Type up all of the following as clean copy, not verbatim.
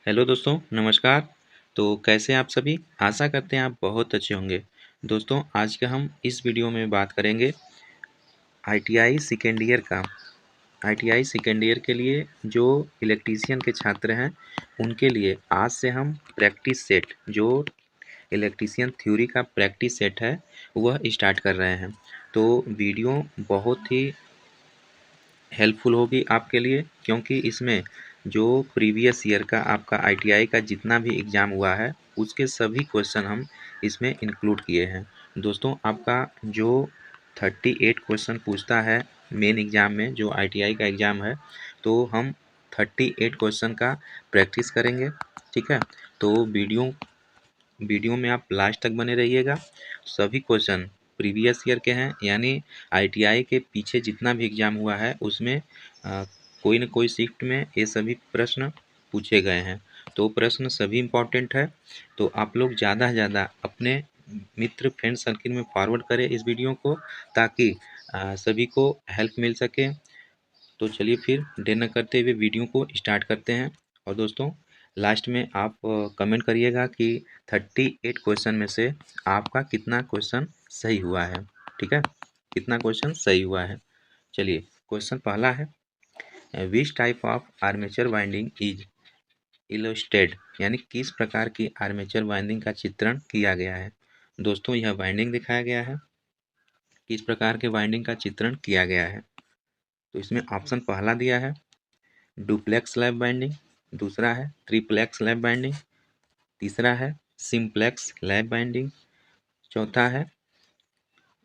Hello दोस्तों, नमस्कार। तो कैसे हैं आप सभी? आशा करते हैं आप बहुत अच्छे होंगे। दोस्तों, आज का हम इस वीडियो में बात करेंगे आईटीआई सेकेंड ईयर का। आईटीआई सेकेंड ईयर के लिए जो इलेक्ट्रीशियन के छात्र हैं, उनके लिए आज से हम प्रैक्टिस सेट जो इलेक्ट्रीशियन थ्योरी का प्रैक्टिस सेट है, वह स्टार्ट कर रहे हैं। तो वीडियो बहुत ही हेल्पफुल होगी आपके लिए, क्योंकि इसमें जो प्रीवियस ईयर का आपका आईटीआई का जितना भी एग्ज़ाम हुआ है, उसके सभी क्वेश्चन हम इसमें इंक्लूड किए हैं। दोस्तों, आपका जो 38 क्वेश्चन पूछता है मेन एग्ज़ाम में, जो आईटीआई का एग्ज़ाम है, तो हम 38 क्वेश्चन का प्रैक्टिस करेंगे। ठीक है? तो वीडियो वीडियो में आप लास्ट तक बने रहिएगा। सभी क्वेश्चन प्रीवियस ईयर के हैं, यानी आईटीआई के पीछे जितना भी एग्ज़ाम हुआ है उसमें कोई न कोई शिफ्ट में ये सभी प्रश्न पूछे गए हैं। तो प्रश्न सभी इम्पोर्टेंट है। तो आप लोग ज़्यादा से ज़्यादा अपने मित्र फ्रेंड सर्किल में फॉरवर्ड करें इस वीडियो को, ताकि सभी को हेल्प मिल सके। तो चलिए फिर देर न करते हुए वीडियो को स्टार्ट करते हैं। और दोस्तों, लास्ट में आप कमेंट करिएगा कि 38 क्वेश्चन में से आपका कितना क्वेश्चन सही हुआ है। ठीक है? कितना क्वेश्चन सही हुआ है। चलिए, क्वेश्चन पहला है, विच type of armature winding is illustrated, यानी किस प्रकार की आर्मेचर वाइंडिंग का चित्रण किया गया है। दोस्तों, यह वाइंडिंग दिखाया गया है, किस प्रकार के वाइंडिंग का चित्रण किया गया है। तो इसमें ऑप्शन पहला दिया है डुप्लेक्स लैप बाइंडिंग, दूसरा है ट्रिप्लेक्स लैप बाइंडिंग, तीसरा है सिंप्लेक्स लैप बाइंडिंग, चौथा है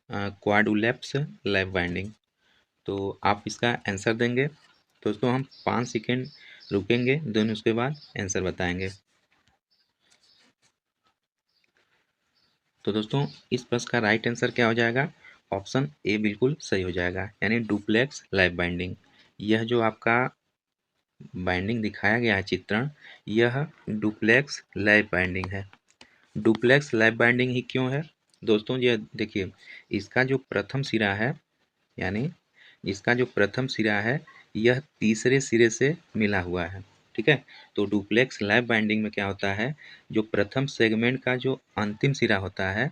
क्वाडुलेप्स लैप बाइंडिंग। तो आप इसका आंसर देंगे। दोस्तों, हम 5 सेकेंड रुकेंगे, देन उसके बाद आंसर बताएंगे। तो दोस्तों, इस प्रश्न का राइट आंसर क्या हो जाएगा? ऑप्शन ए बिल्कुल सही हो जाएगा, यानी डुप्लेक्स लैप बाइंडिंग। यह जो आपका बाइंडिंग दिखाया गया है चित्रण, यह डुप्लेक्स लैप बाइंडिंग है। डुप्लेक्स लैप बाइंडिंग ही क्यों है? दोस्तों, ये देखिए, इसका जो प्रथम सिरा है, यानी इसका जो प्रथम सिरा है, यह तीसरे सिरे से मिला हुआ है। ठीक है? तो डुप्लेक्स लैप बाइंडिंग में क्या होता है, जो प्रथम सेगमेंट का जो अंतिम सिरा होता है,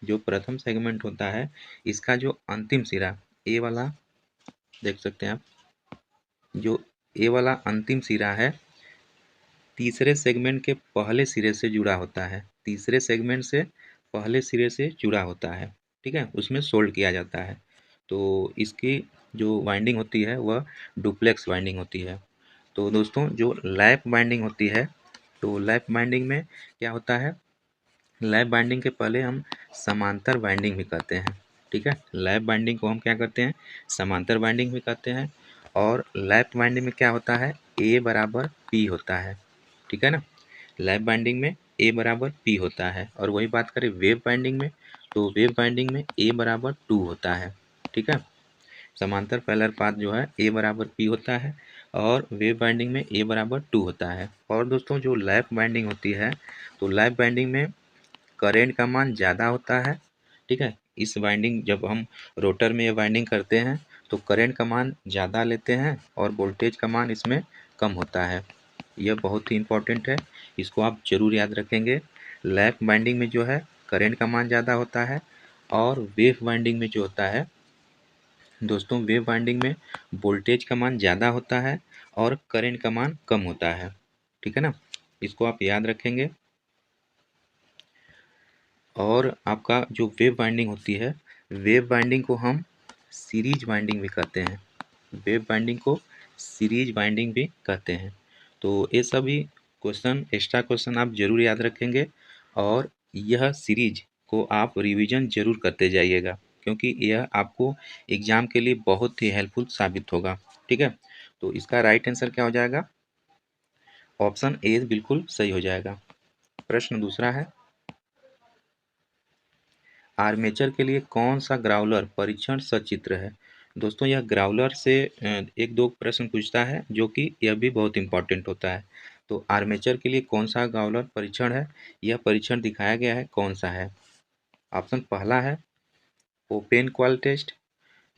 जो प्रथम सेगमेंट होता है, इसका जो अंतिम सिरा ए वाला, देख सकते हैं आप, जो ए वाला अंतिम सिरा है, तीसरे सेगमेंट के पहले सिरे से जुड़ा होता है। तीसरे सेगमेंट से पहले सिरे से जुड़ा होता है। ठीक है? उसमें सोल्ड किया जाता है। तो इसकी जो वाइंडिंग होती है, वह डुप्लेक्स वाइंडिंग होती है। तो दोस्तों, जो लैप बाइंडिंग होती है, तो लैप बाइंडिंग में क्या होता है, लैप बाइंडिंग के पहले हम समांतर बाइंडिंग भी करते हैं। ठीक है? लैप बाइंडिंग को हम क्या करते हैं, समांतर बाइंडिंग भी करते हैं। और लैप बाइंडिंग में क्या होता है, ए बराबर पी होता है। ठीक है ना? लैप बाइंडिंग में ए बराबर पी होता है। और वही बात करें वेव बाइंडिंग में, तो वेव बाइंडिंग में ए बराबर 2 होता है। ठीक है? समांतर पैरेलल पाथ जो है ए बराबर पी होता है, और वेव बाइंडिंग में ए बराबर 2 होता है। और दोस्तों, जो लैप बाइंडिंग होती है, तो लैप बाइंडिंग में करेंट का मान ज़्यादा होता है। ठीक है? इस बाइंडिंग जब हम रोटर में ये बाइंडिंग करते हैं, तो करेंट का मान ज़्यादा लेते हैं और वोल्टेज का मान इसमें कम होता है। यह बहुत ही इम्पोर्टेंट है, इसको आप ज़रूर याद रखेंगे। लैप बाइंडिंग में जो है करेंट का मान ज़्यादा होता है, और वेव बाइंडिंग में जो होता है, दोस्तों, वेव बाइंडिंग में वोल्टेज का मान ज़्यादा होता है और करेंट का मान कम होता है। ठीक है ना? इसको आप याद रखेंगे। और आपका जो वेव बाइंडिंग होती है, वेव बाइंडिंग को हम सीरीज बाइंडिंग भी कहते हैं। वेव बाइंडिंग को सीरीज बाइंडिंग भी कहते हैं। तो ये सभी क्वेश्चन, एक्स्ट्रा क्वेश्चन आप जरूर याद रखेंगे, और यह सीरीज को आप रिवीजन जरूर करते जाइएगा, क्योंकि यह आपको एग्जाम के लिए बहुत ही हेल्पफुल साबित होगा। ठीक है? तो इसका राइट आंसर क्या हो जाएगा? ऑप्शन ए बिल्कुल सही हो जाएगा। प्रश्न दूसरा है, आर्मेचर के लिए कौन सा ग्राउलर परीक्षण सचित्र है। दोस्तों, यह ग्राउलर से एक दो प्रश्न पूछता है, जो कि यह भी बहुत इंपॉर्टेंट होता है। तो आर्मेचर के लिए कौन सा ग्राउलर परीक्षण है, यह परीक्षण दिखाया गया है, कौन सा है। ऑप्शन पहला है ओपन कॉइल टेस्ट,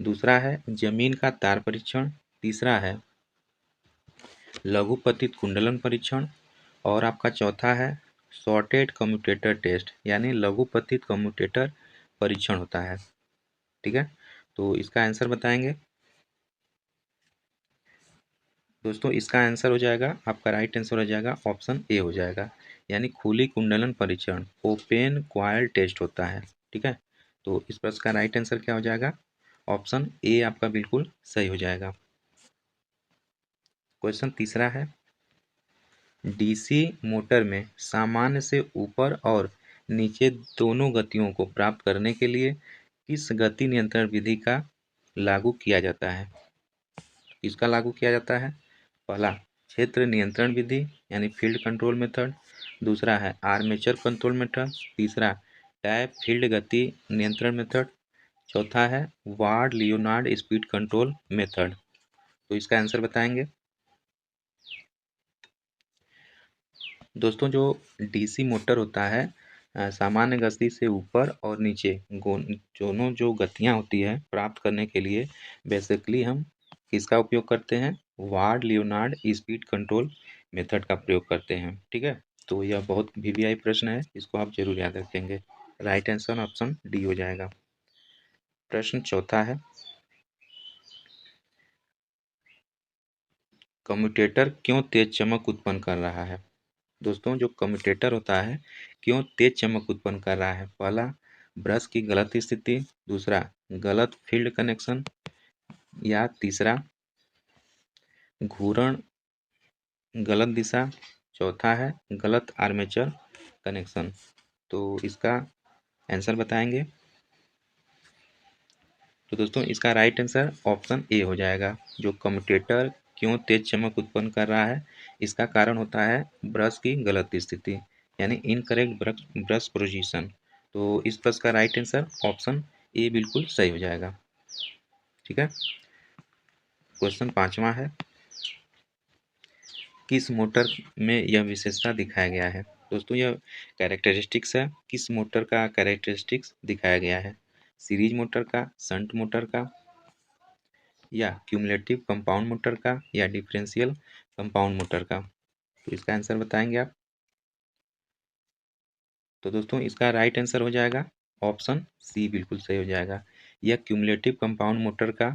दूसरा है जमीन का तार परीक्षण, तीसरा है लघुपतित कुंडलन परीक्षण, और आपका चौथा है शॉर्टेड कम्यूटेटर टेस्ट, यानी लघुपथित कम्यूटेटर परीक्षण होता है। ठीक है, तो इसका आंसर बताएंगे दोस्तों। इसका आंसर हो जाएगा, आपका राइट आंसर हो जाएगा ऑप्शन ए हो जाएगा, यानी खुली कुंडलन परीक्षण, ओपन क्वायल टेस्ट होता है। ठीक है, तो इस प्रश्न का राइट आंसर क्या हो जाएगा, ऑप्शन ए आपका बिल्कुल सही हो जाएगा। क्वेश्चन तीसरा है, डीसी मोटर में सामान्य से ऊपर और नीचे दोनों गतियों को प्राप्त करने के लिए किस गति नियंत्रण विधि का लागू किया जाता है। इसका लागू किया जाता है, पहला क्षेत्र नियंत्रण विधि यानी फील्ड कंट्रोल मेथड, दूसरा है आर्मेचर कंट्रोल मेथड, तीसरा टैप फील्ड गति नियंत्रण मेथड, चौथा है ward Leonard speed control method. तो इसका आंसर बताएंगे दोस्तों। जो डीसी मोटर होता है, सामान्य गति से ऊपर और नीचे दोनों जो गतियाँ होती है प्राप्त करने के लिए बेसिकली हम किसका उपयोग करते हैं, ward Leonard speed control method का प्रयोग करते हैं। ठीक है, तो यह बहुत वीवीआई प्रश्न है, इसको आप जरूर याद रखेंगे। राइट आंसर ऑप्शन डी हो जाएगा। प्रश्न चौथा है, कम्यूटेटर क्यों तेज चमक उत्पन्न कर रहा है। दोस्तों, जो कम्यूटेटर होता है क्यों तेज चमक उत्पन्न कर रहा है, पहला ब्रश की गलत स्थिति, दूसरा गलत फील्ड कनेक्शन, या तीसरा घूर्णन गलत दिशा, चौथा है गलत आर्मेचर कनेक्शन। तो इसका आंसर बताएंगे तो दोस्तों इसका राइट आंसर ऑप्शन ए हो जाएगा। जो कम्यूटेटर क्यों तेज चमक उत्पन्न कर रहा है, इसका कारण होता है ब्रश की गलत स्थिति, यानी इनकरेक्ट ब्रश पोजीशन। तो इस प्रश्न का राइट आंसर ऑप्शन ए बिल्कुल सही हो जाएगा। ठीक है, क्वेश्चन पांचवा है, किस मोटर में यह विशेषता दिखाया गया है। दोस्तों, यह कैरेक्टरिस्टिक्स है, किस मोटर का कैरेक्टरिस्टिक्स दिखाया गया है, सीरीज मोटर का, शंट मोटर का, या क्यूमुलेटिव कंपाउंड मोटर का, या डिफरेंशियल कंपाउंड मोटर का। तो इसका आंसर बताएंगे आप। तो दोस्तों इसका राइट आंसर हो जाएगा ऑप्शन सी बिल्कुल सही हो जाएगा। यह क्यूमुलेटिव कंपाउंड मोटर का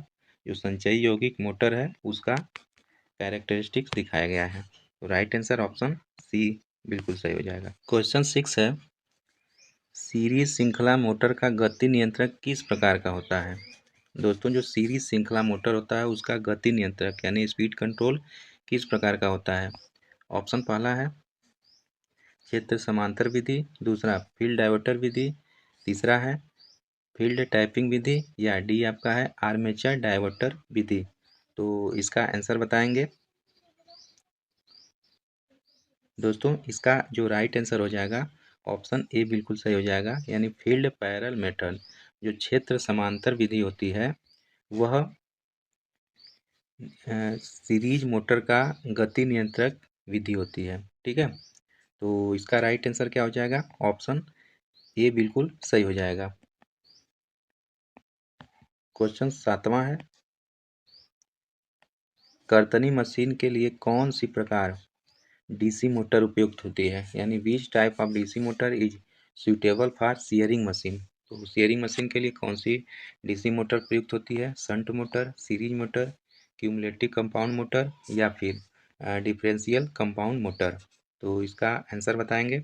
जो संचयी यौगिक मोटर है उसका कैरेक्टरिस्टिक्स दिखाया गया है। तो राइट आंसर ऑप्शन सी बिल्कुल सही हो जाएगा। क्वेश्चन 6 है, सीरीज श्रृंखला मोटर का गति नियंत्रक किस प्रकार का होता है। दोस्तों, जो सीरीज श्रृंखला मोटर होता है उसका गति नियंत्रक यानी स्पीड कंट्रोल किस प्रकार का होता है। ऑप्शन पहला है क्षेत्र समांतर विधि, दूसरा फील्ड डाइवर्टर विधि, तीसरा है फील्ड टैपिंग विधि, या डी आपका है आर्मेचर डाइवर्टर विधि। तो इसका आंसर बताएंगे दोस्तों। इसका जो राइट आंसर हो जाएगा ऑप्शन ए बिल्कुल सही हो जाएगा, यानी फील्ड पैरेलल मेथड। जो क्षेत्र समांतर विधि होती है वह सीरीज मोटर का गति नियंत्रक विधि होती है। ठीक है, तो इसका राइट आंसर क्या हो जाएगा, ऑप्शन ए बिल्कुल सही हो जाएगा। क्वेश्चन 7वां है, कर्तनी मशीन के लिए कौन सी प्रकार डीसी मोटर उपयुक्त होती है, यानी which type of DC motor is suitable for sharing machine. तो शेयरिंग मशीन के लिए कौन सी डीसी मोटर प्रयुक्त होती है, shunt motor, series motor, cumulative compound motor, या फिर डिफरेंशियल कंपाउंड मोटर। तो इसका आंसर बताएंगे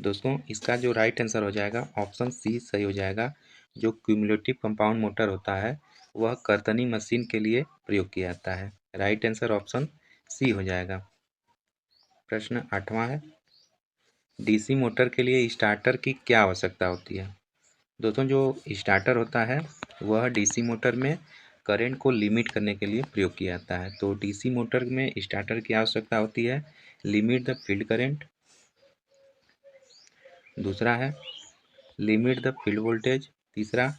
दोस्तों। इसका जो राइट आंसर हो जाएगा ऑप्शन सी सही हो जाएगा। जो क्यूमुलेटिव कंपाउंड मोटर होता है वह कर्तनी मशीन के लिए प्रयोग किया जाता है। राइट आंसर ऑप्शन सी हो जाएगा। प्रश्न 8वां है, डीसी मोटर के लिए स्टार्टर की क्या आवश्यकता होती है। दोस्तों, जो स्टार्टर होता है वह डीसी मोटर में करंट को लिमिट करने के लिए प्रयोग किया जाता है। तो डीसी मोटर में स्टार्टर की आवश्यकता होती है लिमिट द फील्ड करंट, दूसरा है लिमिट द फील्ड वोल्टेज, तीसरा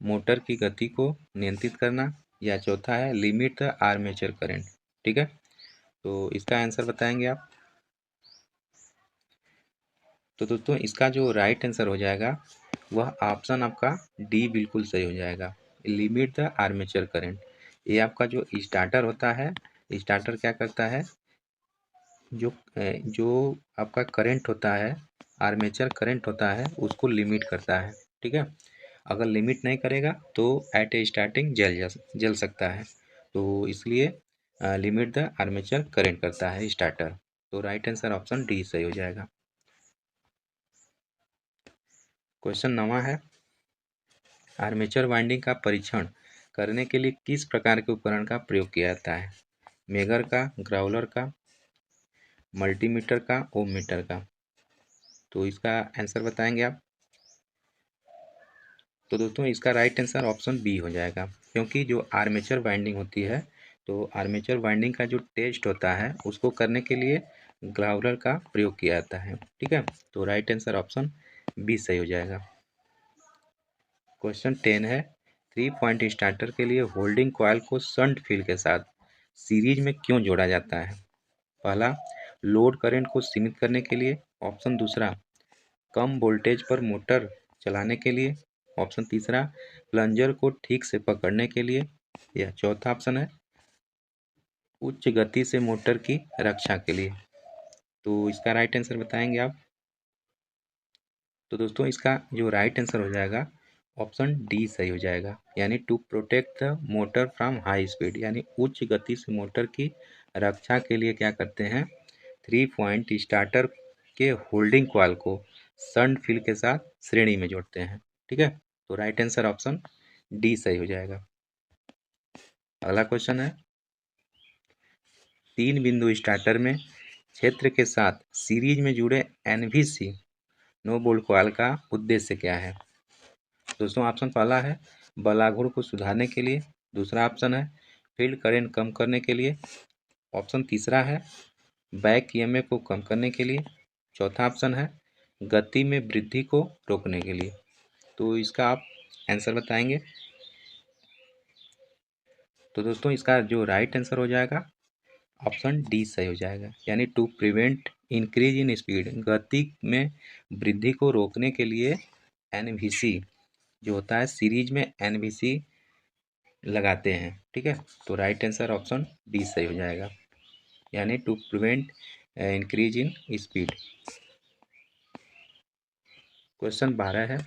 मोटर की गति को नियंत्रित करना, या चौथा है लिमिट द आर्मेचर करंट। ठीक है, तो इसका आंसर बताएंगे आप। तो दोस्तों इसका जो राइट आंसर हो जाएगा वह ऑप्शन आपका डी बिल्कुल सही हो जाएगा, लिमिट द आर्मेचर करंट। ये आपका जो स्टार्टर होता है, स्टार्टर क्या करता है, जो आपका करंट होता है, आर्मेचर करंट होता है, उसको लिमिट करता है। ठीक है, अगर लिमिट नहीं करेगा तो एट ए स्टार्टिंग जल सकता है। तो इसलिए लिमिट द आर्मेचर करंट करता है स्टार्टर। तो राइट आंसर ऑप्शन डी सही हो जाएगा। क्वेश्चन 9 है, आर्मेचर वाइंडिंग का परीक्षण करने के लिए किस प्रकार के उपकरण का प्रयोग किया जाता है? मेगर का, ग्राउलर का, मल्टीमीटर का, ओम मीटर का? तो इसका आंसर बताएंगे आप। तो दोस्तों इसका राइट आंसर ऑप्शन बी हो जाएगा, क्योंकि जो आर्मेचर वाइंडिंग होती है, तो आर्मेचर वाइंडिंग का जो टेस्ट होता है उसको करने के लिए ग्राउलर का प्रयोग किया जाता है। ठीक है, तो राइट आंसर ऑप्शन बी सही हो जाएगा। क्वेश्चन 10 है, 3 पॉइंट स्टार्टर के लिए होल्डिंग कॉइल को शंट फील्ड के साथ सीरीज में क्यों जोड़ा जाता है? पहला, लोड करंट को सीमित करने के लिए। ऑप्शन दूसरा, कम वोल्टेज पर मोटर चलाने के लिए। ऑप्शन तीसरा, प्लंजर को ठीक से पकड़ने के लिए। या चौथा ऑप्शन है, उच्च गति से मोटर की रक्षा के लिए। तो इसका राइट आंसर बताएंगे आप। तो दोस्तों इसका जो राइट आंसर हो जाएगा ऑप्शन डी सही हो जाएगा, यानी to protect the motor from high speed, यानी उच्च गति से मोटर की रक्षा के लिए क्या करते हैं, 3 पॉइंट स्टार्टर के होल्डिंग कॉइल को शंट फील्ड के साथ श्रेणी में जोड़ते हैं। ठीक है, तो राइट आंसर ऑप्शन डी सही हो जाएगा। अगला क्वेश्चन है, 3 बिंदु स्टार्टर में क्षेत्र के साथ सीरीज में जुड़े एनवीसी नो बोल्ट कॉइल का उद्देश्य क्या है? दोस्तों ऑप्शन पहला है बलाघूर को सुधारने के लिए। दूसरा ऑप्शन है फील्ड करंट कम करने के लिए। ऑप्शन तीसरा है बैक ईएमएफ को कम करने के लिए। चौथा ऑप्शन है गति में वृद्धि को रोकने के लिए। तो इसका आप आंसर बताएंगे। तो दोस्तों इसका जो राइट आंसर हो जाएगा ऑप्शन डी सही हो जाएगा, यानी to prevent increase in speed, गति में वृद्धि को रोकने के लिए एनवीसी जो होता है सीरीज में एनवीसी लगाते हैं। ठीक है, तो राइट आंसर ऑप्शन डी सही हो जाएगा, यानी to prevent increase in speed. Question 12 है,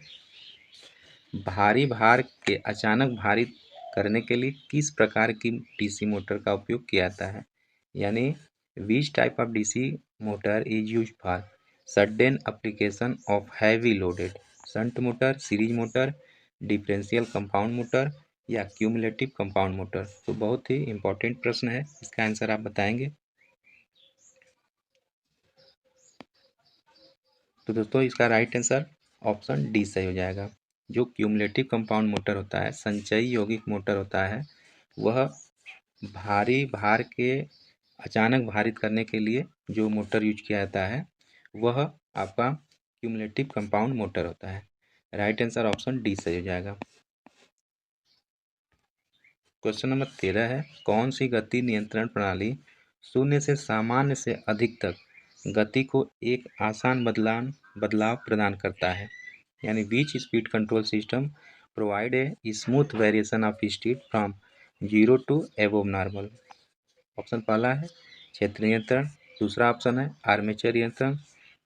भारी भार के अचानक भारित करने के लिए किस प्रकार की डीसी मोटर का उपयोग किया जाता है? यानी which type of DC motor is use for sudden application of heavy loaded, shunt motor, series motor, differential compound motor या क्यूमुलेटिव कंपाउंड मोटर? तो बहुत ही इंपॉर्टेंट प्रश्न है, इसका आंसर आप बताएंगे। तो दोस्तों इसका राइट आंसर ऑप्शन डी सही हो जाएगा। जो क्यूमुलेटिव कंपाउंड मोटर होता है, संचयी यौगिक मोटर होता है, वह भारी भार के अचानक भारित करने के लिए जो मोटर यूज किया जाता है वह आपका क्यूमुलेटिव कंपाउंड मोटर होता है। राइट आंसर ऑप्शन डी सही हो जाएगा। क्वेश्चन नंबर 13 है, कौन सी गति नियंत्रण प्रणाली शून्य से सामान्य से अधिक तक गति को एक आसान बदलाव प्रदान करता है? यानी which speed control system provide a smooth variation of speed from 0 to above normal? Option पहला है क्षेत्र नियंत्रण। दूसरा ऑप्शन है आर्मेचर नियंत्रण।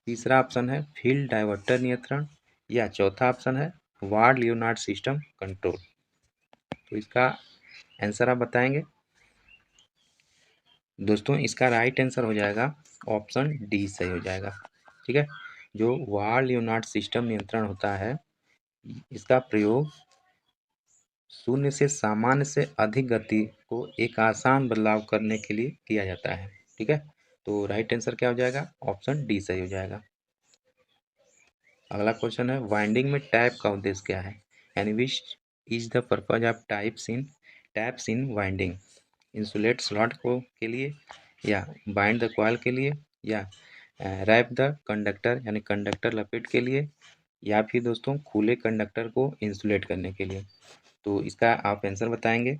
तीसरा ऑप्शन है फील्ड डाइवर्टर नियंत्रण। या चौथा ऑप्शन है वार्ड लियोनार्ड सिस्टम कंट्रोल। तो इसका आंसर आप बताएंगे। दोस्तों इसका राइट आंसर हो जाएगा ऑप्शन डी सही हो जाएगा। ठीक है, जो वार्ड लियोनार्ड सिस्टम नियंत्रण होता है, इसका प्रयोग शून्य से सामान्य से अधिक गति को एक आसान बदलाव करने के लिए किया जाता है। ठीक है, तो राइट आंसर क्या हो जाएगा, ऑप्शन डी सही हो जाएगा। अगला क्वेश्चन है, वाइंडिंग में टैप का उद्देश्य क्या है? यानी which is the purpose of taps in winding? Insulate slot को के लिए, या बाइंड द कॉइल के लिए, या रैप द कंडक्टर यानी कंडक्टर लपेट के लिए, या फिर दोस्तों खुले कंडक्टर को इंसुलेट करने के लिए? तो इसका आप आंसर बताएंगे।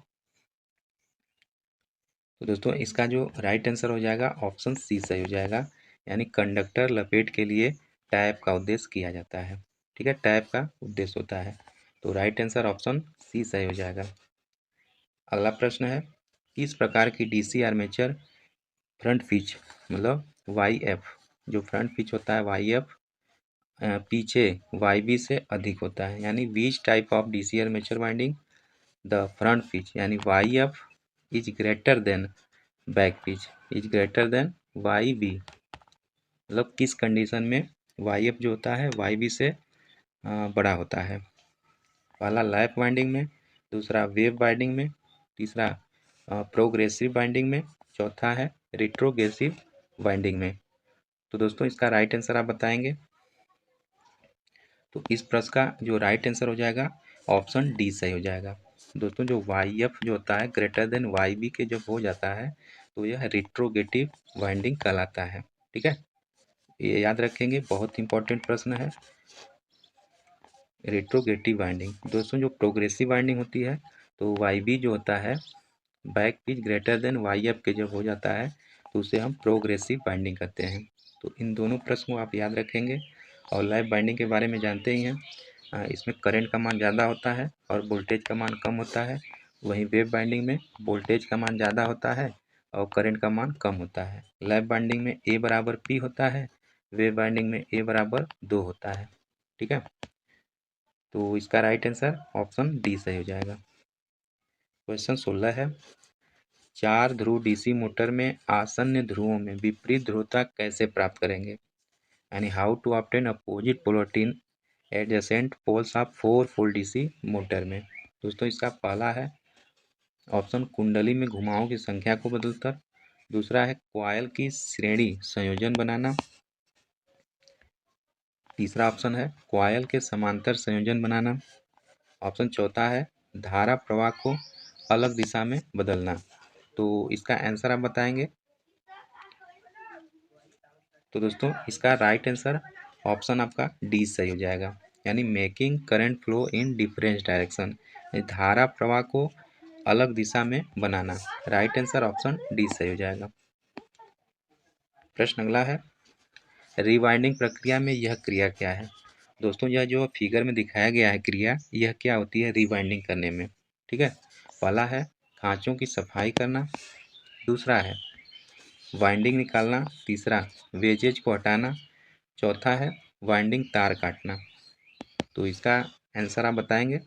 तो दोस्तों इसका जो राइट आंसर हो जाएगा ऑप्शन सी सही हो जाएगा, यानी कंडक्टर लपेट के लिए टैप का उद्देश्य किया जाता है। ठीक है, टैप का उद्देश्य होता है, तो राइट आंसर ऑप्शन सी सही हो जाएगा। अगला प्रश्न है, किस प्रकार की डीसी आर्मेचर फ्रंट पिच मतलब वाई एफ, जो फ्रंट पिच होता है वाई एफ पीछे वाई बी से अधिक होता है, यानी which type of DC armature winding the front pitch यानी Y F is greater than back pitch is greater than Y B, मतलब किस कंडीशन में वाई एफ जो होता है वाई बी से बड़ा होता है। पहला लैप वाइंडिंग में, दूसरा वेव वाइंडिंग में, तीसरा प्रोग्रेसिव वाइंडिंग में, चौथा है रिट्रोग्रेसिव वाइंडिंग में। तो दोस्तों इसका राइट आंसर आप बताएंगे। तो इस प्रश्न का जो राइट आंसर हो जाएगा ऑप्शन डी सही हो जाएगा। दोस्तों जो वाई एफ जो होता है ग्रेटर देन वाई बी के जब हो जाता है तो यह रिट्रोगेटिव वाइंडिंग कहलाता है। ठीक है, ये याद रखेंगे, बहुत इंपॉर्टेंट प्रश्न है। रेट्रोगेटिव वाइंडिंग दोस्तों जो प्रोग्रेसिव वाइंडिंग होती है तो वाई बी जो होता है back pitch greater than Y F के जब हो जाता है तो उसे हम प्रोग्रेसिव बाइंडिंग कहते हैं। तो इन दोनों प्रश्न को आप याद रखेंगे। और लैप बाइंडिंग के बारे में जानते ही हैं, इसमें करंट का मान ज़्यादा होता है और वोल्टेज का मान कम होता है। वहीं वेव बाइंडिंग में वोल्टेज का मान ज़्यादा होता है और करंट का मान कम होता है। लैप बाइंडिंग में ए बराबर पी होता है, वेव बाइंडिंग में ए बराबर 2 होता है। ठीक है, तो इसका राइट आंसर ऑप्शन डी सही हो जाएगा। क्वेश्चन 16 है, 4 ध्रुव डीसी मोटर में आसन्न ध्रुवों में विपरीत ध्रुवता कैसे प्राप्त करेंगे, यानी how to obtain opposite polarity adjacent poles of 4 pole DC motor में। दोस्तों इसका पहला है ऑप्शन कुंडली में घुमावों की संख्या को बदलकर, दूसरा है कॉइल की श्रेणी संयोजन बनाना, तीसरा ऑप्शन है कॉइल के समांतर संयोजन बनाना, ऑप्शन चौथा है धारा प्रवाह को अलग दिशा में बदलना। तो इसका आंसर आप बताएंगे। तो दोस्तों इसका राइट आंसर ऑप्शन आपका डी सही हो जाएगा, यानी making current flow in different direction, धारा प्रवाह को अलग दिशा में बनाना। राइट आंसर ऑप्शन डी सही हो जाएगा। प्रश्न अगला है, रिवाइंडिंग प्रक्रिया में यह क्रिया क्या है। दोस्तों यह जो फिगर में दिखाया गया है क्रिया, यह क्या होती है रिवाइंडिंग करने में। ठीक है, पहला है खांचों की सफाई करना, दूसरा है वाइंडिंग निकालना, तीसरा वेजेज को हटाना, चौथा है वाइंडिंग तार काटना। तो इसका आंसर आप बताएंगे।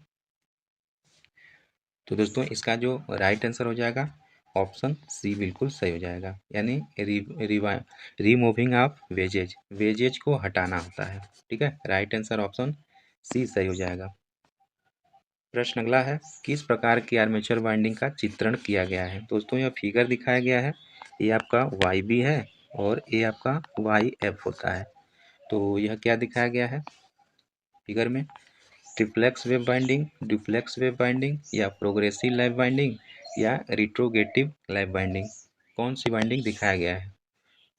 तो दोस्तों इसका जो राइट आंसर हो जाएगा ऑप्शन सी बिल्कुल सही हो जाएगा, यानी रिमूविंग ऑफ वेजेज, वेजेज को हटाना होता है। ठीक है, राइट आंसर ऑप्शन सी सही हो जाएगा। प्रश्न अगला है, किस प्रकार की आर्मेचर वाइंडिंग का चित्रण किया गया है। दोस्तों यह फिगर दिखाया गया है, ये आपका वाई बी है और ये आपका वाई एफ होता है। तो यह क्या दिखाया गया है फिगर में, triplex wave binding, duplex wave binding या प्रोग्रेसिव लैप बाइंडिंग या रिट्रोगेटिव लैप बाइंडिंग, कौन सी बाइंडिंग दिखाया गया है।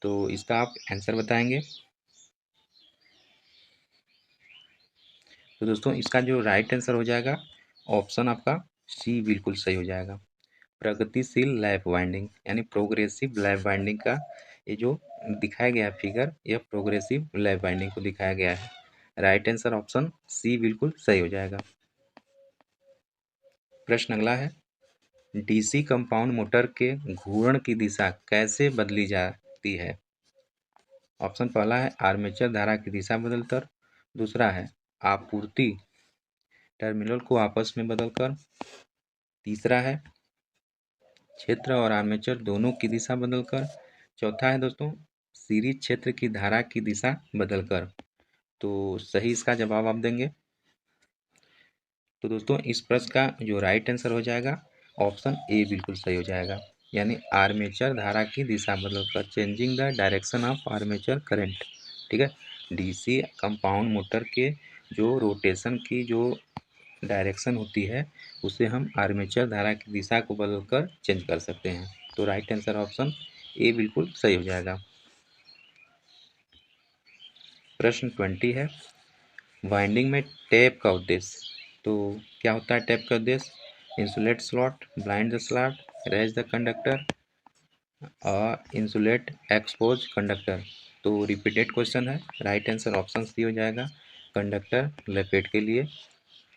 तो इसका आप आंसर बताएंगे। तो दोस्तों इसका जो राइट आंसर हो जाएगा ऑप्शन आपका सी बिल्कुल सही हो जाएगा, प्रगतिशील लैप वाइंडिंग, यानी प्रोग्रेसिव लैप वाइंडिंग का ये जो दिखाया गया है फिगर, यह प्रोग्रेसिव लैप वाइंडिंग को दिखाया गया है। राइट आंसर ऑप्शन सी बिल्कुल सही हो जाएगा। प्रश्न अगला है, डीसी कंपाउंड मोटर के घूर्णन की दिशा कैसे बदली जाती है। ऑप्शन पहला है आर्मेचर धारा की दिशा बदलकर, दूसरा है आपूर्ति टर्मिनल को आपस में बदलकर, तीसरा है क्षेत्र और आर्मेचर दोनों की दिशा बदलकर, चौथा है दोस्तों सीरीज क्षेत्र की धारा की दिशा बदलकर। तो सही इसका जवाब आप देंगे। तो दोस्तों इस प्रश्न का जो राइट आंसर हो जाएगा ऑप्शन ए बिल्कुल सही हो जाएगा, यानी आर्मेचर धारा की दिशा बदलकर, changing the direction of armature current. ठीक है, डीसी कंपाउंड मोटर के जो रोटेशन की जो डायरेक्शन होती है उसे हम आर्मेचर धारा की दिशा को बदलकर चेंज कर सकते हैं। तो राइट आंसर ऑप्शन ए बिल्कुल सही हो जाएगा। प्रश्न 20 है, वाइंडिंग में टैप का उद्देश्य। तो क्या होता है टैप का उद्देश्य, insulate slot, blind the slot, raise the conductor और इंसुलेट एक्सपोज कंडक्टर। तो रिपीटेड क्वेश्चन है, राइट आंसर ऑप्शन सी हो जाएगा, कंडक्टर लपेट के लिए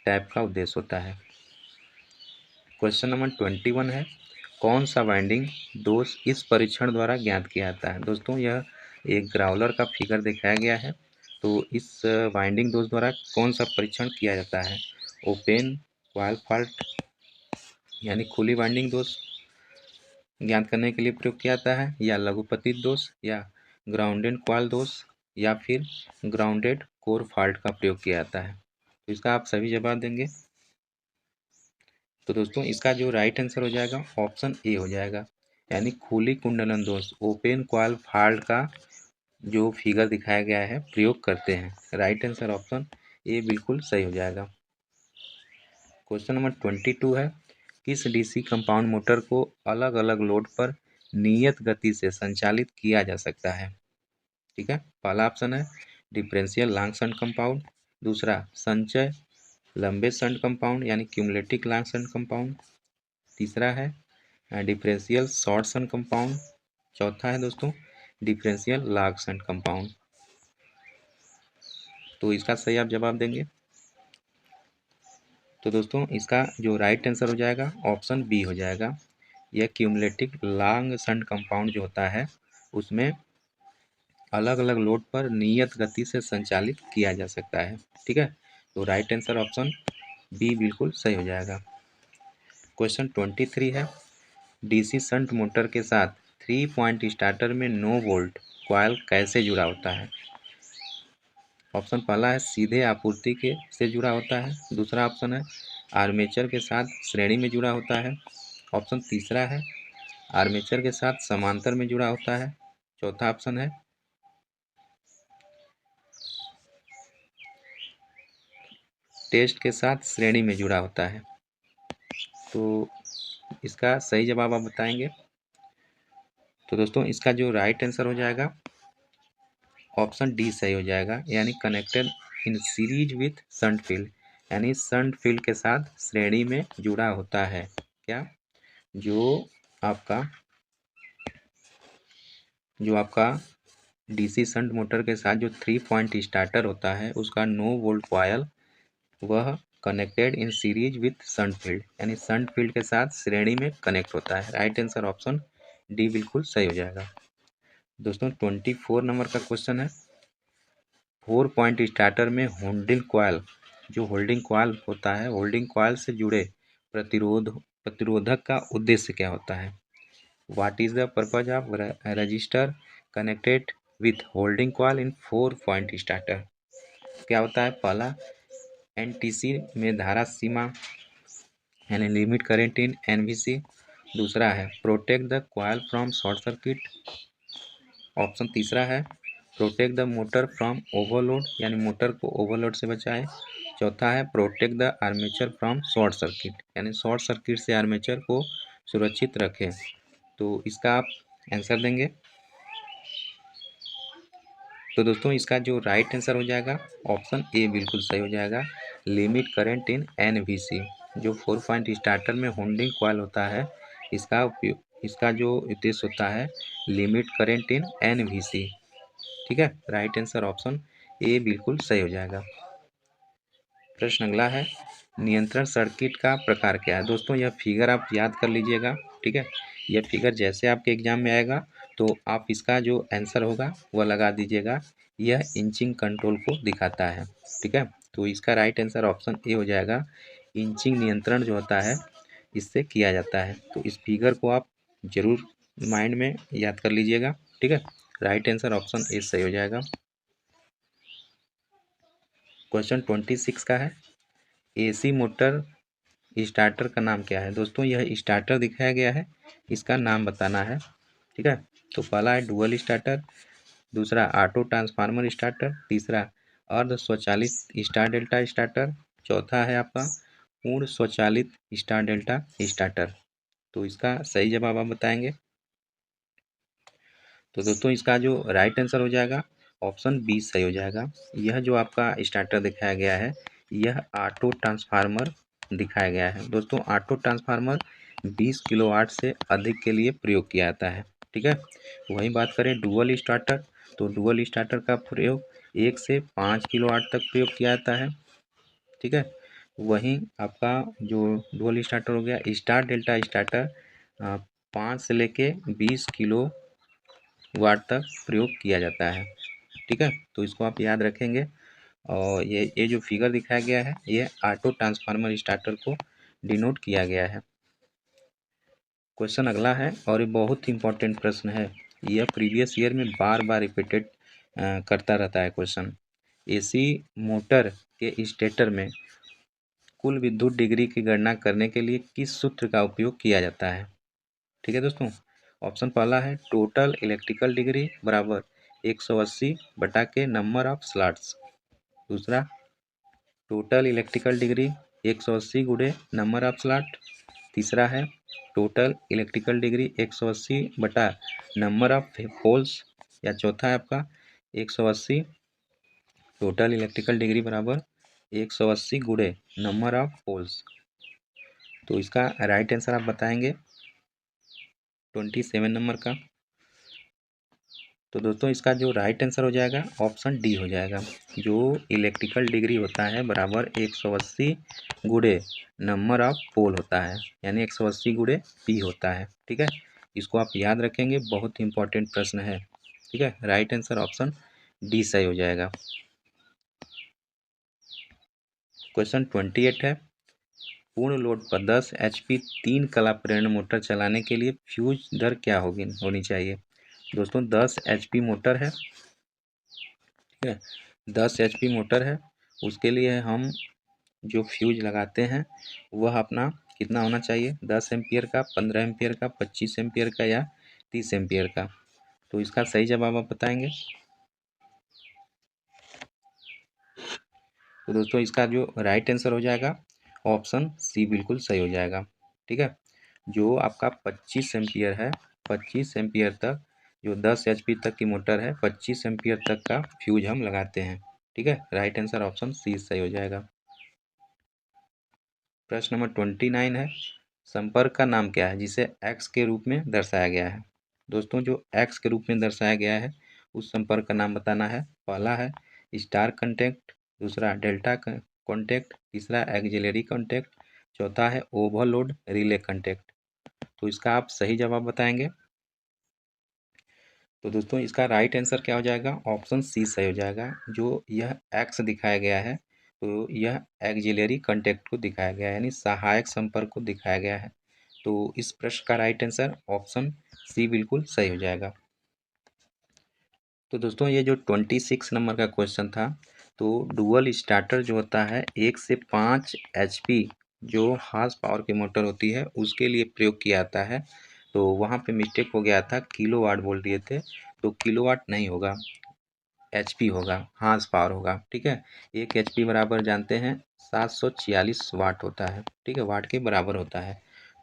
टैप का उद्देश्य होता है। क्वेश्चन नंबर 21 है, कौन सा वाइंडिंग दोष इस परीक्षण द्वारा ज्ञात किया जाता है। दोस्तों यह एक ग्राउलर का फिगर दिखाया गया है। तो इस वाइंडिंग दोष द्वारा कौन सा परीक्षण किया जाता है? ओपन कॉइल फॉल्ट यानी खुली वाइंडिंग दोष ज्ञात करने के लिए प्रयोग किया जाता है, या लघुपतित दोष, या ग्राउंडेड कॉइल दोष, या फिर ग्राउंडेड कोर फॉल्ट का प्रयोग किया जाता है। तो इसका आप सभी जवाब देंगे। तो दोस्तों इसका जो राइट आंसर हो जाएगा ऑप्शन ए हो जाएगा, यानी खुली कुंडलन दोष ओपन कॉइल फॉल्ट का जो फिगर दिखाया गया है प्रयोग करते हैं। राइट आंसर ऑप्शन ए बिल्कुल सही हो जाएगा। क्वेश्चन नंबर 22 है, किस डीसी कंपाउंड मोटर को अलग अलग लोड पर नियत गति से संचालित किया जा सकता है? ठीक है, पहला ऑप्शन है डिफरेंशियल लॉन्ग शंट कंपाउंड, दूसरा संचय लंबे शंट कंपाउंड यानी क्यूमुलेटिव लॉन्ग शंट कंपाउंड, तीसरा है डिफरेंशियल शॉर्ट शंट कंपाउंड, चौथा है दोस्तों डिफरेंशियल लॉन्ग शंट कंपाउंड। तो इसका सही आप जवाब देंगे। तो दोस्तों इसका जो राइट आंसर हो जाएगा ऑप्शन बी हो जाएगा। यह क्यूमुलेटिव लॉन्ग शंट कंपाउंड जो होता है उसमें अलग अलग लोड पर नियत गति से संचालित किया जा सकता है। ठीक है, तो राइट आंसर ऑप्शन बी बिल्कुल सही हो जाएगा। क्वेश्चन 23 है, डीसी शंट मोटर के साथ 3 पॉइंट स्टार्टर में 9 वोल्ट कॉइल कैसे जुड़ा होता है? ऑप्शन पहला है सीधे आपूर्ति के से जुड़ा होता है, दूसरा ऑप्शन है आर्मेचर के साथ श्रेणी में जुड़ा होता है, ऑप्शन तीसरा है आर्मेचर के साथ समांतर में जुड़ा होता है, चौथा ऑप्शन है टेस्ट के साथ श्रेणी में जुड़ा होता है। तो इसका सही जवाब आप बताएंगे। तो दोस्तों इसका जो राइट आंसर हो जाएगा ऑप्शन डी सही हो जाएगा, यानी connected in series with shunt field, यानी शंट फील्ड के साथ श्रेणी में जुड़ा होता है। क्या आपका जो आपका डीसी शंट मोटर के साथ जो 3 पॉइंट स्टार्टर होता है उसका 9 वोल्ट कॉयल वह connected in series with shunt field, यानी शंट फील्ड के साथ श्रेणी में कनेक्ट होता है। राइट आंसर ऑप्शन डी बिल्कुल सही हो जाएगा। दोस्तों 24 नंबर का क्वेश्चन है, 4 पॉइंट स्टार्टर में होल्डिंग कॉयल जो होल्डिंग कॉयल होता है होल्डिंग कॉयल से जुड़े प्रतिरोधक का उद्देश्य क्या होता है? What is the purpose of register connected with holding coil in 4 point starter? क्या होता है? पहला एनटीसी में धारा सीमा यानी लिमिट करेंट इन एनवीसी, दूसरा है protect the coil from short circuit, option तीसरा है protect the motor from overload यानी मोटर को ओवरलोड से बचाए, चौथा है protect the armature from short circuit यानी शॉर्ट सर्किट से आर्मेचर को सुरक्षित रखें। तो इसका आप आंसर देंगे। तो दोस्तों इसका जो राइट आंसर हो जाएगा ऑप्शन ए बिल्कुल सही हो जाएगा, लिमिट करंट इन एनवीसी। जो 4 पॉइंट स्टार्टर में होल्डिंग कॉइल होता है इसका जो उद्देश्य होता है लिमिट करंट इन एनवीसी। ठीक है, राइट आंसर ऑप्शन ए बिल्कुल सही हो जाएगा। प्रश्न अगला है, नियंत्रण सर्किट का प्रकार क्या है? दोस्तों यह फिगर आप याद कर लीजिएगा। ठीक है, यह फिगर जैसे आपके एग्जाम में आएगा तो आप इसका जो आंसर होगा वह लगा दीजिएगा। यह इंचिंग कंट्रोल को दिखाता है। ठीक है, तो इसका राइट आंसर ऑप्शन ए हो जाएगा। इंचिंग नियंत्रण जो होता है इससे किया जाता है। तो इस फिगर को आप जरूर माइंड में याद कर लीजिएगा। ठीक है, राइट आंसर ऑप्शन ए सही हो जाएगा। क्वेश्चन 26 का है, एसी मोटर स्टार्टर का नाम क्या है? दोस्तों यह स्टार्टर दिखाया गया है, इसका नाम बताना है। ठीक है, तो पहला है डुअल स्टार्टर, दूसरा ऑटो ट्रांसफार्मर स्टार्टर, तीसरा अर्ध स्वचालित स्टार डेल्टा स्टार्टर, चौथा है आपका पूर्ण स्वचालित स्टार डेल्टा स्टार्टर। तो इसका सही जवाब आप बताएंगे। तो दोस्तों इसका जो राइट आंसर हो जाएगा ऑप्शन बी सही हो जाएगा। यह जो आपका स्टार्टर दिखाया गया है यह ऑटो ट्रांसफार्मर दिखाया गया है। दोस्तों ऑटो ट्रांसफार्मर 20 किलोवाट से अधिक के लिए प्रयोग किया जाता है। ठीक है, वहीं बात करें डुअल स्टार्टर, तो डुअल स्टार्टर का प्रयोग 1 से 5 किलोवाट तक प्रयोग किया जाता है। ठीक है, वहीं आपका जो डुअल स्टार्टर हो गया स्टार डेल्टा स्टार्टर 5 से लेके 20 किलो वाट तक प्रयोग किया जाता है। ठीक है, तो इसको आप याद रखेंगे। और ये जो फिगर दिखाया गया है ये ऑटो ट्रांसफार्मर स्टार्टर को डिनोट किया गया है। क्वेश्चन अगला है और ये बहुत ही इंपॉर्टेंट प्रश्न है। यह प्रीवियस ईयर में बार बार रिपीटेड करता रहता है क्वेश्चन। एसी मोटर के स्टेटर में कुल विद्युत डिग्री की गणना करने के लिए किस सूत्र का उपयोग किया जाता है? ठीक है दोस्तों, ऑप्शन पहला है टोटल इलेक्ट्रिकल डिग्री बराबर 180 बटा के नंबर ऑफ स्लॉट्स। दूसरा, टोटल इलेक्ट्रिकल डिग्री 180 गुणे नंबर ऑफ स्लॉट। तीसरा है टोटल इलेक्ट्रिकल डिग्री 180 बटा नंबर ऑफ पोल्स। या चौथा है आपका 180 टोटल इलेक्ट्रिकल डिग्री बराबर 180 गुणे नंबर ऑफ पोल्स। तो इसका राइट आंसर आप बताएंगे 27 नंबर का। तो दोस्तों इसका जो राइट आंसर हो जाएगा ऑप्शन डी हो जाएगा। जो इलेक्ट्रिकल डिग्री होता है बराबर 180 गुणे नंबर ऑफ पोल होता है, यानी 180 गुणे पी होता है। ठीक है, इसको आप याद रखेंगे, बहुत ही इंपॉर्टेंट प्रश्न है। ठीक है, राइट आंसर ऑप्शन डी सही हो जाएगा। क्वेश्चन 28 है, पूर्ण लोड पर 10 HP 3 कला प्रेरण मोटर चलाने के लिए फ्यूज दर क्या होनी चाहिए? दोस्तों 10 HP मोटर है, ठीक है, 10 HP मोटर है, उसके लिए हम जो फ्यूज लगाते हैं वह अपना कितना होना चाहिए? 10 एम्पियर का, 15 एम्पियर का, 25 एम्पियर का या 30 एम्पियर का? तो इसका सही जवाब आप बताएंगे। तो दोस्तों इसका जो राइट आंसर हो जाएगा ऑप्शन सी बिल्कुल सही हो जाएगा। ठीक है, जो आपका 25 एम्पियर है, 25 एम्पियर तक जो 10 HP तक की मोटर है 25 एम्पियर तक का फ्यूज हम लगाते हैं। ठीक है, राइट आंसर ऑप्शन सी सही हो जाएगा। प्रश्न नंबर 29 है, संपर्क का नाम क्या है जिसे एक्स के रूप में दर्शाया गया है? दोस्तों जो एक्स के रूप में दर्शाया गया है उस संपर्क का नाम बताना है। पहला है स्टार कॉन्टैक्ट, दूसरा डेल्टा कॉन्टैक्ट, तीसरा एक्सिलरी कॉन्टैक्ट, चौथा है ओवरलोड रिले कॉन्टैक्ट। तो इसका आप सही जवाब बताएंगे। तो दोस्तों इसका राइट आंसर क्या हो जाएगा? ऑप्शन सी सही हो जाएगा। जो यह एक्स दिखाया गया है तो यह एक्सिलरी कॉन्टैक्ट को दिखाया गया है, यानी सहायक संपर्क को दिखाया गया है। तो इस प्रश्न का राइट आंसर ऑप्शन सी बिल्कुल सही हो जाएगा। तो दोस्तों ये जो 26 नंबर का क्वेश्चन था, तो डुअल स्टार्टर जो होता है 1 से 5 HP जो हार्स पावर की मोटर होती है उसके लिए प्रयोग किया जाता है। तो वहाँ पे मिस्टेक हो गया था, किलोवाट बोल दिए थे, तो किलोवाट नहीं होगा, HP होगा, हार्स पावर होगा। ठीक है, 1 HP बराबर जानते हैं 746 वाट होता है। ठीक है, वाट के बराबर होता है।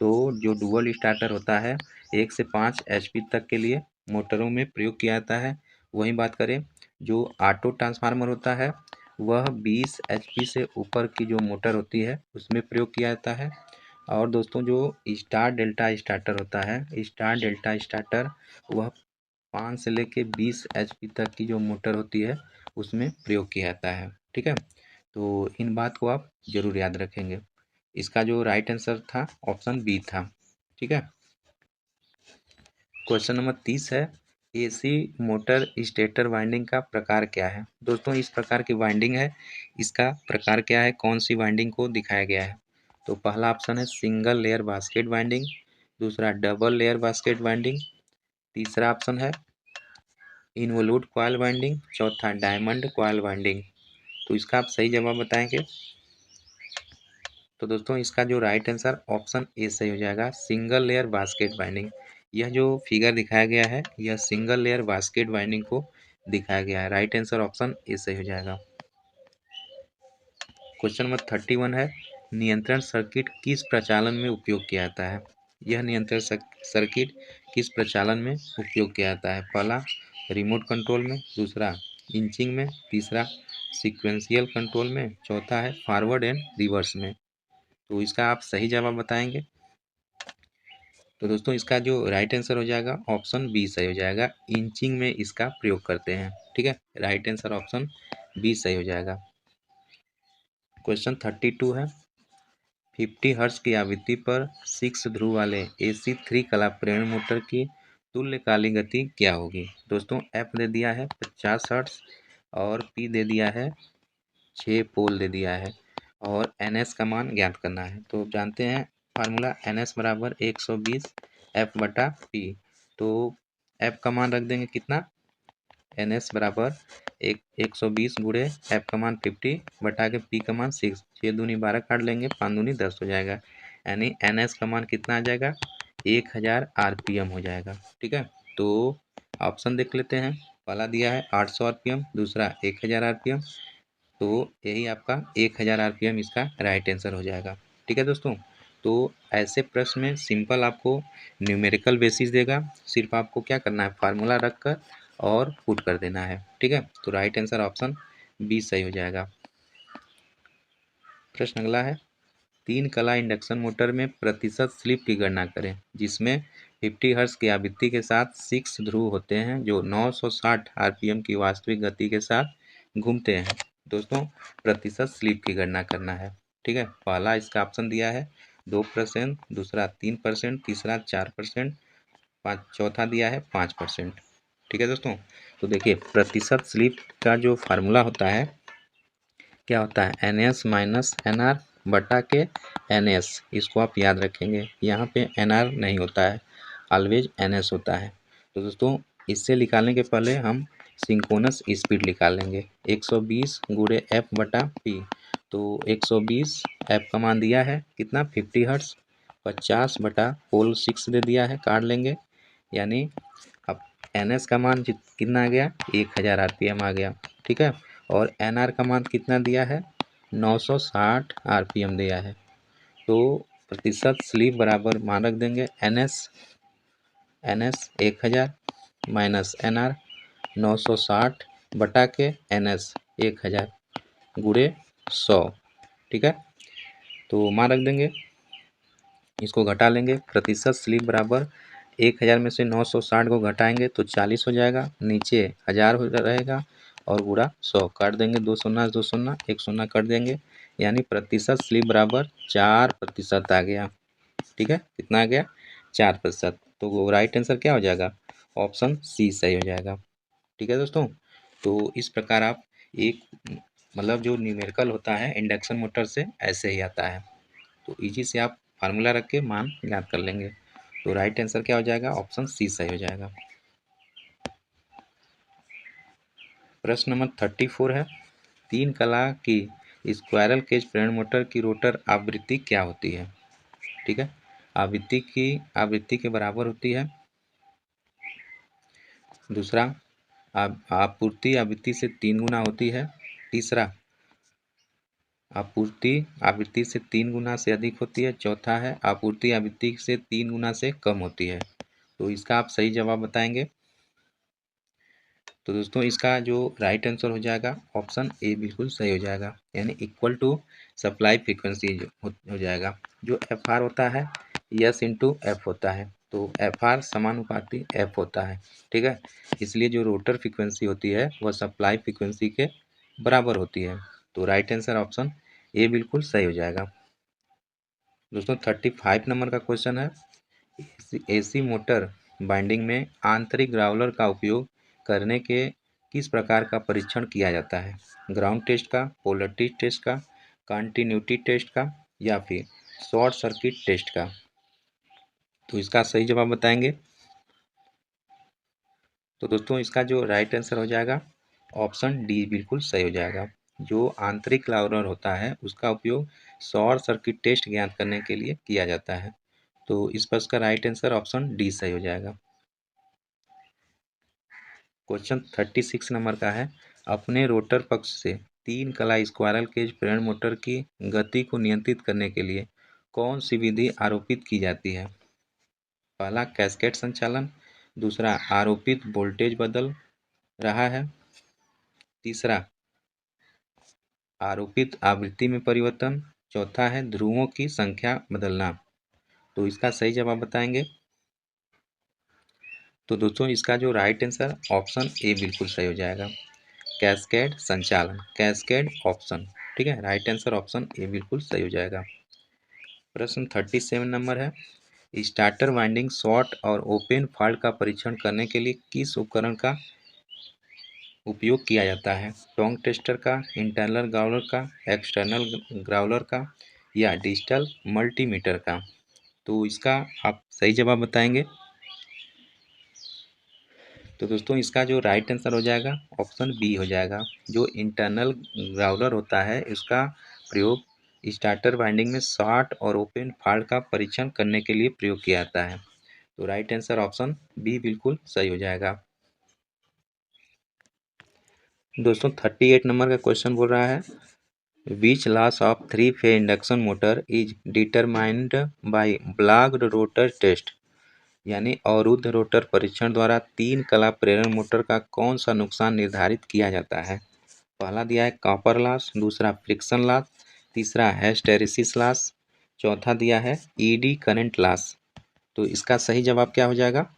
तो जो डुअल स्टार्टर होता है 1 से 5 HP तक के लिए मोटरों में प्रयोग किया जाता है। वहीं बात करें जो ऑटो ट्रांसफार्मर होता है वह 20 HP से ऊपर की जो मोटर होती है उसमें प्रयोग किया जाता है। और दोस्तों जो स्टार डेल्टा स्टार्टर होता है, स्टार डेल्टा स्टार्टर वह 5 से लेके 20 HP तक की जो मोटर होती है उसमें प्रयोग किया जाता है। ठीक है, तो इन बात को आप जरूर याद रखेंगे। इसका जो राइट आंसर था ऑप्शन बी था। ठीक है, क्वेश्चन नंबर 30 है, एसी मोटर स्टेटर वाइंडिंग का प्रकार क्या है? दोस्तों इस प्रकार की वाइंडिंग है, इसका प्रकार क्या है, कौन सी वाइंडिंग को दिखाया गया है? तो पहला ऑप्शन है सिंगल लेयर बास्केट वाइंडिंग, दूसरा डबल लेयर बास्केट वाइंडिंग, तीसरा ऑप्शन है इन्वोल्यूट कॉइल वाइंडिंग, चौथा डायमंड कॉइल वाइंडिंग। तो इसका आप सही जवाब बताएंगे। तो दोस्तों इसका जो राइट आंसर ऑप्शन ए सही हो जाएगा, सिंगल लेयर बास्केट वाइंडिंग। यह जो फिगर दिखाया गया है यह सिंगल लेयर बास्केट वाइंडिंग को दिखाया गया है। राइट आंसर ऑप्शन ए सही हो जाएगा। क्वेश्चन नंबर 31 है, नियंत्रण सर्किट किस प्रचालन में उपयोग किया जाता है? यह नियंत्रण सर्किट किस प्रचालन में उपयोग किया जाता है? पहला रिमोट कंट्रोल में, दूसरा इंचिंग में, तीसरा सीक्वेंशियल कंट्रोल में, चौथा है फॉरवर्ड एंड रिवर्स में। तो इसका आप सही जवाब बताएंगे। तो दोस्तों इसका जो राइट आंसर हो जाएगा ऑप्शन बी सही हो जाएगा, इंचिंग में इसका प्रयोग करते हैं। ठीक है, राइट आंसर ऑप्शन बी सही हो जाएगा। क्वेश्चन 32 है, 50 हर्ट्ज की आवृत्ति पर 6 ध्रुव वाले AC 3 कला प्रेरण मोटर की तुल्यकालिक गति क्या होगी। दोस्तों एफ दे दिया है 50 हर्ट्ज और पी दे दिया है 6 पोल दे दिया है और एन एस का मान ज्ञात करना है। तो जानते हैं फार्मूला एन एस बराबर 120 एफ बटा पी। तो एफ का मान रख देंगे कितना, एन एस बराबर 120 गुणे एफ का मान 50 बटा के पी का मान 6, 6 दूनी 12 काट लेंगे, 5 दूनी 10 हो जाएगा, यानी एन एस का मान कितना आ जाएगा 1000 आरपीएम हो जाएगा। ठीक है, तो ऑप्शन देख लेते हैं। पहला दिया है 800 आरपीएम, दूसरा 1000 आरपीएम, तो यही आपका 1000 आरपीएम इसका राइट आंसर हो जाएगा। ठीक है दोस्तों, तो ऐसे प्रश्न में सिंपल आपको न्यूमेरिकल बेसिस देगा, सिर्फ आपको क्या करना है फार्मूला रख कर और पुट कर देना है। ठीक है, तो राइट आंसर ऑप्शन बी सही हो जाएगा। प्रश्न अगला है, 3 कला इंडक्शन मोटर में प्रतिशत स्लिप की गणना करें जिसमें 50 हर्ट्ज की आवृत्ति के साथ 6 ध्रुव होते हैं जो 960 आरपीएम की वास्तविक गति के साथ घूमते हैं। दोस्तों प्रतिशत स्लिप की गणना करना है। ठीक है, पहला इसका ऑप्शन दिया है 2%, दूसरा 3%, तीसरा 4%, चौथा दिया है 5%। ठीक है दोस्तों, तो देखिए प्रतिशत स्लिप का जो फार्मूला होता है क्या होता है, N S minus N R बटा के एन एस, इसको आप याद रखेंगे, यहाँ पे एन आर नहीं होता है, ऑलवेज एन एस होता है। तो दोस्तों इससे निकालने के पहले हम सिंक्रोनस स्पीड निकाल लेंगे, 120 गुणे एफ बटा पी। तो 120 एफ का मान दिया है कितना 50 हर्ट्ज, 50 बटा पोल 6 दे दिया है, काट लेंगे, यानी अब एन एस का मान कितना आ गया 1000 आरपीएम आ गया। ठीक है, और एन आर का मान कितना दिया है 960 आरपीएम दिया है। तो प्रतिशत स्लिप बराबर मान रख देंगे N S 1000 minus N R 960 बटा के एन एस 1000 गुणे 100। ठीक है, तो मान रख देंगे, इसको घटा लेंगे, प्रतिशत स्लिप बराबर 1000 में से 960 को घटाएंगे तो 40 हो जाएगा, नीचे 1000 हो रहेगा और गुणा 100, काट देंगे, 2 शून्य 2 शून्य 1 शून्य कर देंगे, यानी प्रतिशत स्लिप बराबर 4% आ गया। ठीक है, कितना आ गया 4%, तो वो राइट आंसर क्या हो जाएगा ऑप्शन सी सही हो जाएगा। ठीक है दोस्तों, तो इस प्रकार आप एक मतलब जो न्यूमेरिकल होता है इंडक्शन मोटर से ऐसे ही आता है, तो इजी से आप फार्मूला रख के मान ज्ञात कर लेंगे। तो राइट आंसर क्या हो जाएगा ऑप्शन सी सही हो जाएगा। प्रश्न नंबर 34 है, 3 कला की स्क्वायरल केज प्रेरण मोटर की रोटर आवृत्ति क्या होती है। ठीक है, आवृत्ति के बराबर होती है, दूसरा आपूर्ति आवृत्ति से 3 गुना होती है, तीसरा आपूर्ति आवृत्ति से 3 गुना से अधिक होती है, चौथा है आपूर्ति आवृत्ति से 3 गुना से कम होती है। तो इसका आप सही जवाब बताएंगे। तो दोस्तों इसका जो राइट आंसर हो जाएगा ऑप्शन ए बिल्कुल सही हो जाएगा, यानी इक्वल टू सप्लाई फ्रीक्वेंसी हो जाएगा। जो एफ आर होता है यस इंटू एफ होता है, तो एफ आर समानुपाती एफ होता है। ठीक है, इसलिए जो रोटर फ्रीक्वेंसी होती है वह सप्लाई फ्रीक्वेंसी के बराबर होती है। तो राइट आंसर ऑप्शन ए बिल्कुल सही हो जाएगा। दोस्तों 35 नंबर का क्वेश्चन है, एसी मोटर बाइंडिंग में आंतरिक ग्राउलर का उपयोग करने के किस प्रकार का परीक्षण किया जाता है, ग्राउंड टेस्ट का, पोलरिटी टेस्ट का, कंटिन्यूटी टेस्ट का या फिर शॉर्ट सर्किट टेस्ट का। तो इसका सही जवाब बताएंगे। तो दोस्तों इसका जो राइट आंसर हो जाएगा ऑप्शन डी बिल्कुल सही हो जाएगा। जो आंतरिक ग्राउलर होता है उसका उपयोग शॉर्ट सर्किट टेस्ट ज्ञात करने के लिए किया जाता है। तो इस प्रश्न का राइट आंसर ऑप्शन डी सही हो जाएगा। क्वेश्चन 36 नंबर का है, अपने रोटर पक्ष से 3 कला स्क्वायरल केज प्रेरण मोटर की गति को नियंत्रित करने के लिए कौन सी विधि आरोपित की जाती है। पहला कैस्केड संचालन, दूसरा आरोपित वोल्टेज बदल रहा है, तीसरा आरोपित आवृत्ति में परिवर्तन, चौथा है ध्रुवों की संख्या बदलना। तो इसका सही जवाब बताएंगे। तो दोस्तों इसका जो राइट आंसर ऑप्शन ए बिल्कुल सही हो जाएगा, कैस्केड संचालन, कैस्केड ऑप्शन। ठीक है, राइट आंसर ऑप्शन ए बिल्कुल सही हो जाएगा। प्रश्न 37 नंबर है, स्टार्टर वाइंडिंग शॉर्ट और ओपन फॉल्ट का परीक्षण करने के लिए किस उपकरण का उपयोग किया जाता है? टोंग टेस्टर का, इंटरनल ग्राउलर का, एक्सटर्नल ग्राउलर का या डिजिटल मल्टीमीटर का? तो इसका आप सही जवाब बताएंगे। तो दोस्तों इसका जो राइट आंसर हो जाएगा ऑप्शन बी हो जाएगा। जो इंटरनल ग्राउलर होता है इसका प्रयोग स्टार्टर वाइंडिंग में शॉर्ट और ओपन फॉल्ट का परीक्षण करने के लिए प्रयोग किया जाता है। तो राइट आंसर ऑप्शन बी बिल्कुल सही हो जाएगा। दोस्तों 38 नंबर का क्वेश्चन बोल रहा है which loss of three phase induction motor is determined by blocked rotor test, यानी अवरुद्ध रोटर परीक्षण द्वारा तीन कला प्रेरण मोटर का कौन सा नुकसान निर्धारित किया जाता है? पहला दिया है कॉपर लॉस, दूसरा फ्रिक्शन लॉस, तीसरा हिस्टैरिसीस लॉस, चौथा दिया है ईडी करंट लॉस। तो इसका सही जवाब क्या हो जाएगा?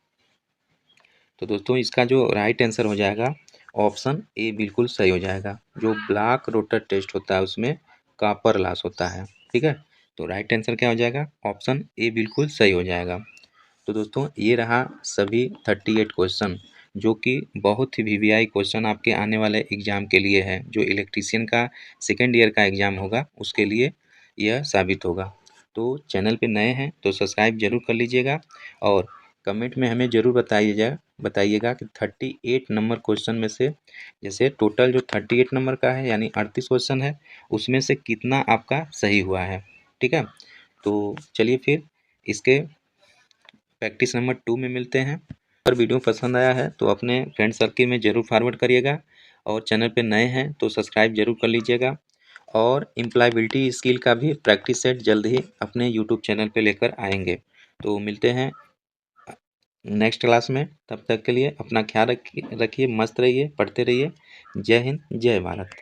तो दोस्तों इसका जो राइट आंसर हो जाएगा ऑप्शन ए बिल्कुल सही हो जाएगा। जो ब्लॉक रोटर टेस्ट होता है उसमें कॉपर लॉस होता है। ठीक है, तो राइट आंसर क्या हो जाएगा? ऑप्शन ए बिल्कुल सही हो जाएगा। तो दोस्तों ये रहा सभी 38 क्वेश्चन जो कि बहुत ही वीवीआई क्वेश्चन आपके आने वाले एग्जाम के लिए है। जो इलेक्ट्रीशियन का सेकेंड ईयर का एग्जाम होगा उसके लिए यह साबित होगा। तो चैनल पे नए हैं तो सब्सक्राइब जरूर कर लीजिएगा और कमेंट में हमें ज़रूर बताइएगा कि 38 नंबर क्वेश्चन में से जैसे टोटल जो 38 नंबर का है यानी 38 क्वेश्चन है उसमें से कितना आपका सही हुआ है। ठीक है, तो चलिए फिर इसके प्रैक्टिस नंबर 2 में मिलते हैं। अगर वीडियो पसंद आया है तो अपने फ्रेंड सर्किल में ज़रूर फॉरवर्ड करिएगा और चैनल पे नए हैं तो सब्सक्राइब जरूर कर लीजिएगा। और एम्प्लॉयबिलिटी स्किल का भी प्रैक्टिस सेट जल्द ही अपने यूट्यूब चैनल पे लेकर आएंगे। तो मिलते हैं नेक्स्ट क्लास में। तब तक के लिए अपना ख्याल रखिए, मस्त रहिए, पढ़ते रहिए। जय हिंद, जय भारत।